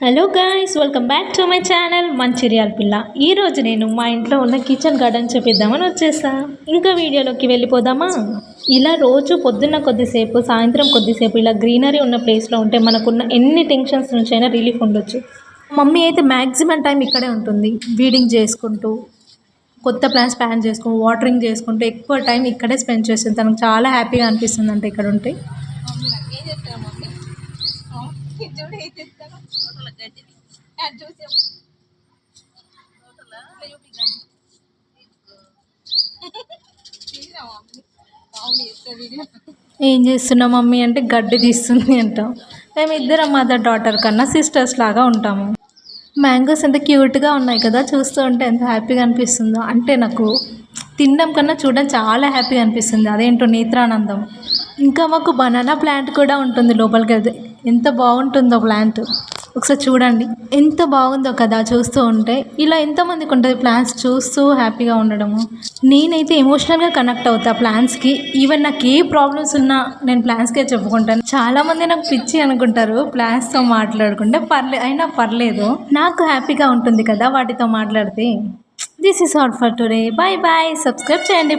Hello guys, welcome back to my channel Mancherial పిల్ల. ఈరోజు నేను మా ఇంట్లో ఉన్న కిచెన్ గార్డెన్ చూపిద్దామని వచ్చేసా. ఇంకా వీడియోలోకి వెళ్ళిపోదామా? ఇలా రోజు పొద్దున్న కొద్దిసేపు, సాయంత్రం కొద్దిసేపు ఇలా గ్రీనరీ ఉన్న ప్లేస్లో ఉంటే మనకున్న ఎన్ని టెన్షన్స్ నుంచి అయినా రిలీఫ్ ఉండొచ్చు. మమ్మీ అయితే మ్యాక్సిమం టైం ఇక్కడే ఉంటుంది, వీడింగ్ చేసుకుంటూ, కొత్త ప్లాన్స్ ప్లాన్ చేసుకుంటూ, వాటరింగ్ చేసుకుంటూ ఎక్కువ టైం ఇక్కడే స్పెండ్ చేస్తుంది. తనకు చాలా హ్యాపీగా అనిపిస్తుంది అంటే ఇక్కడ ఉంటే. ఏం చేస్తున్నాం మమ్మీ అంటే గడ్డి తీస్తుంది అంటాం. మేము ఇద్దరం మదర్ డాటర్ కన్నా సిస్టర్స్ లాగా ఉంటాము. మ్యాంగోస్ ఎంత క్యూట్గా ఉన్నాయి కదా, చూస్తూ ఉంటే ఎంత హ్యాపీగా అనిపిస్తుందో. అంటే నాకు తినడం కన్నా చూడడం చాలా హ్యాపీగా అనిపిస్తుంది, అదేంటో నేత్రానందం. ఇంకా మాకు బనానా ప్లాంట్ కూడా ఉంటుంది లోపలికి వెళ్తే. ఎంత బాగుంటుందో ప్లాంట్, ఒకసారి చూడండి ఎంత బాగుందో కదా చూస్తూ ఉంటే. ఇలా ఎంతమందికి ఉంటుంది ప్లాంట్స్ చూస్తూ హ్యాపీగా ఉండడము. నేనైతే ఎమోషనల్గా కనెక్ట్ అవుతా ప్లాంట్స్కి. ఈవెన్ నాకు ఏ ప్రాబ్లమ్స్ ఉన్నా నేను ప్లాంట్స్కే చెప్పుకుంటాను. చాలామంది నాకు పిచ్చి అనుకుంటారు ప్లాంట్స్తో మాట్లాడుకుంటే. అయినా పర్లేదు, నాకు హ్యాపీగా ఉంటుంది కదా వాటితో మాట్లాడితే. This is all for today. Bye bye. Subscribe చేయండి.